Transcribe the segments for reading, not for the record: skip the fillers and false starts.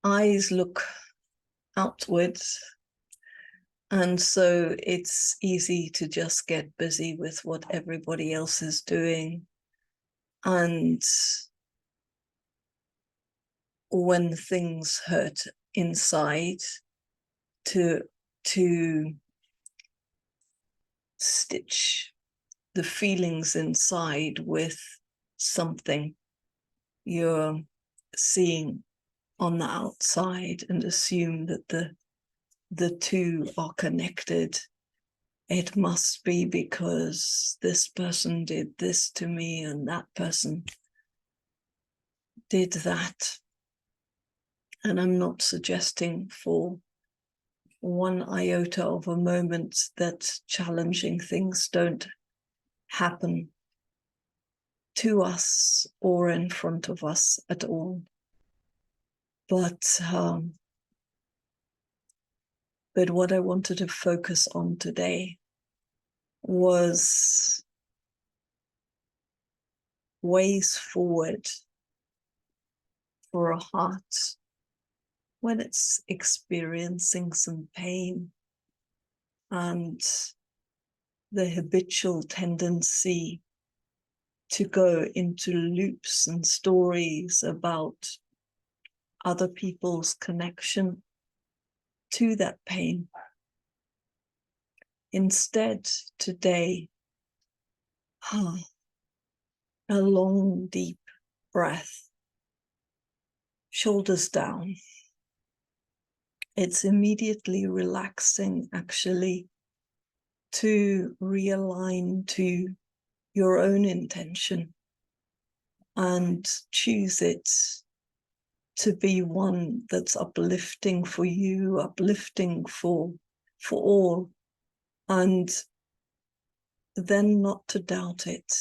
eyes look outwards, and so it's easy to just get busy with what everybody else is doing. And when things hurt inside, to stitch the feelings inside with something you're seeing on the outside and assume that the two are connected. It must be because this person did this to me and that person did that. And I'm not suggesting for one iota of a moment that challenging things don't happen to us or in front of us at all. But what I wanted to focus on today was ways forward for a heart when it's experiencing some pain and the habitual tendency to go into loops and stories about other people's connection to that pain. Instead, today, a long, deep breath, shoulders down. It's immediately relaxing, actually, to realign to your own intention and choose it to be one that's uplifting for you, uplifting for all, and then not to doubt it.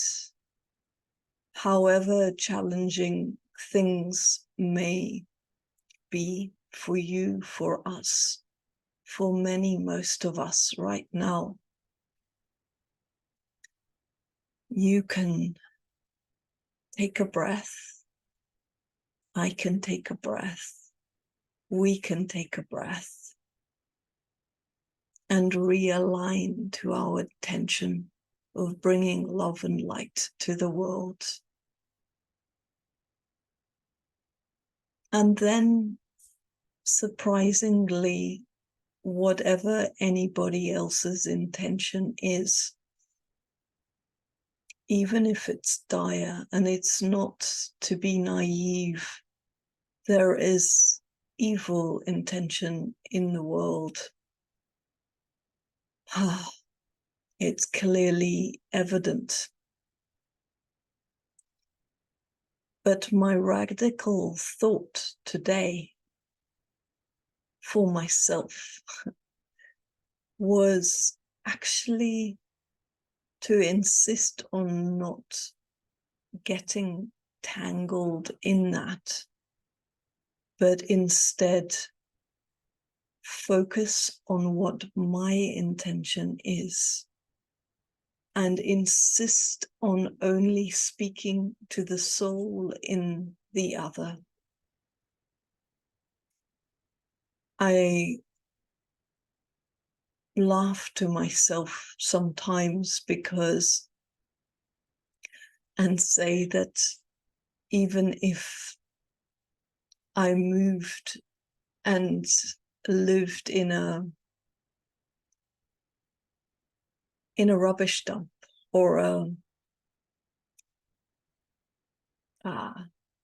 However challenging things may be for you, for us, for many, most of us right now, you can take a breath. I can take a breath. We can take a breath and realign to our intention of bringing love and light to the world. And then, surprisingly, whatever anybody else's intention is, even if it's dire, and it's not to be naive, there is evil intention in the world. It's clearly evident. But my radical thought today for myself was actually to insist on not getting tangled in that, but instead focus on what my intention is and insist on only speaking to the soul in the other. I laugh to myself sometimes and say that even if I moved and lived in a rubbish dump or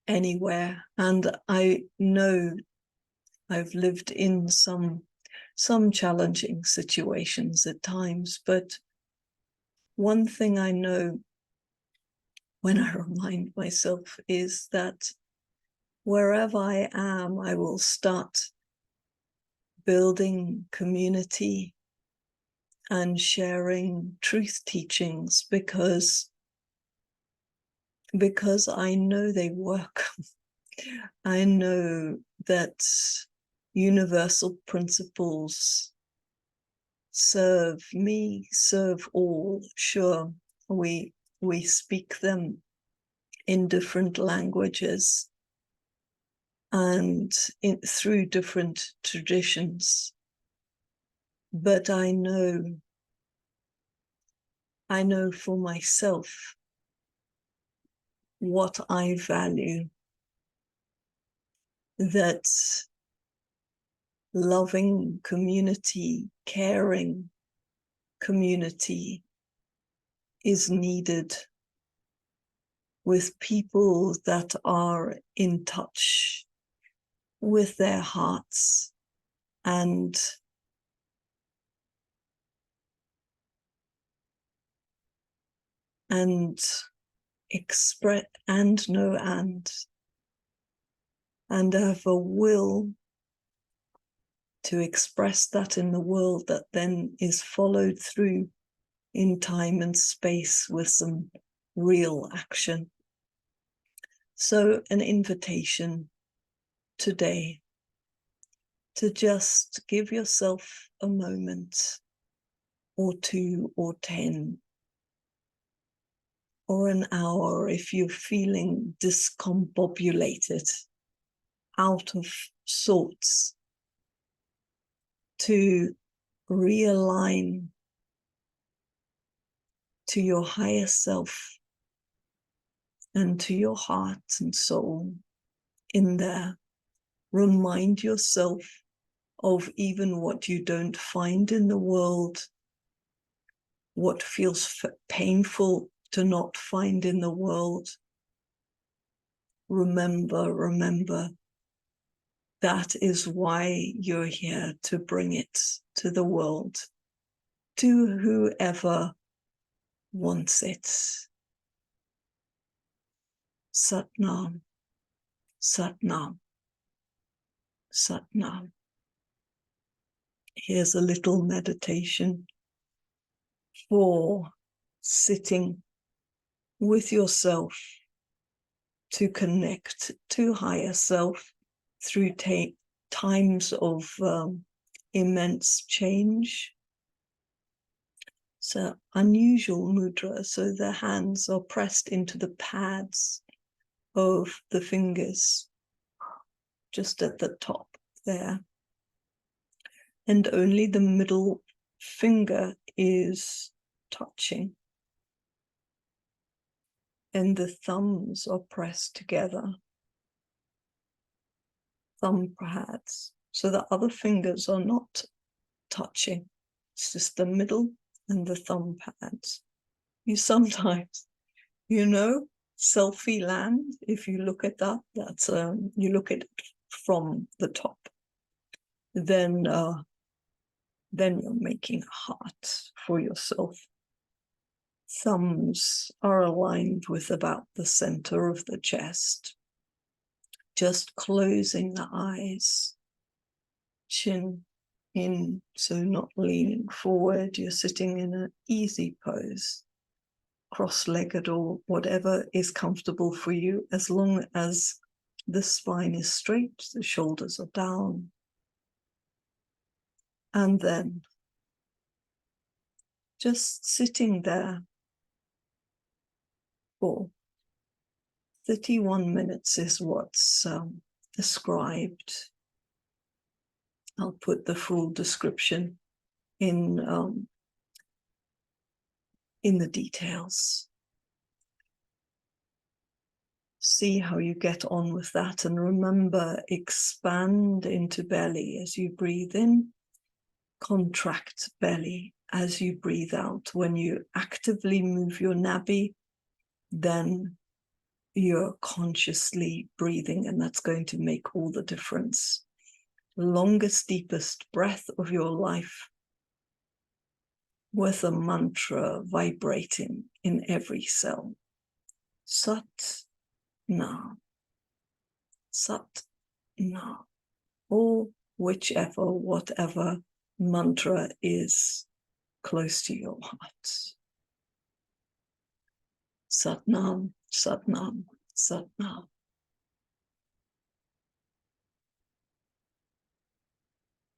anywhere, and I know I've lived in some challenging situations at times, but one thing I know when I remind myself is that wherever I am, I will start building community and sharing truth teachings because I know they work. I know that universal principles serve me, serve all. Sure, we speak them in different languages, and through different traditions. But I know for myself what I value, that loving community, caring community is needed with people that are in touch with their hearts and express and know and have a will to express that in the world, that then is followed through in time and space with some real action. So an invitation today to just give yourself a moment or 2 or 10 or an hour if you're feeling discombobulated, out of sorts, to realign to your higher self and to your heart and soul in there. Remind yourself of even what you don't find in the world, what feels painful to not find in the world. Remember, that is why you're here, to bring it to the world, to whoever wants it. Satnam, Satnam, Satnam. Here's a little meditation for sitting with yourself to connect to higher self through times of immense change. So unusual mudra, so the hands are pressed into the pads of the fingers, just at the top there. And only the middle finger is touching. And the thumbs are pressed together. Thumb pads. So the other fingers are not touching. It's just the middle and the thumb pads. You sometimes, selfie land, if you look at that, that's you look at it from the top. Then you're making a heart for yourself. Thumbs are aligned with about the center of the chest. Just closing the eyes. Chin in, so not leaning forward. You're sitting in an easy pose, cross-legged or whatever is comfortable for you, as long as the spine is straight, the shoulders are down. And then just sitting there for 31 minutes is what's described. I'll put the full description in the details. See how you get on with that, and remember, expand into belly as you breathe in, contract belly as you breathe out. When you actively move your nabi, then you're consciously breathing, and that's going to make all the difference. Longest, deepest breath of your life, with a mantra vibrating in every cell. Sat Nam, Sat Nam, or whatever mantra is close to your heart. Sat Nam, Sat Nam, Sat Nam.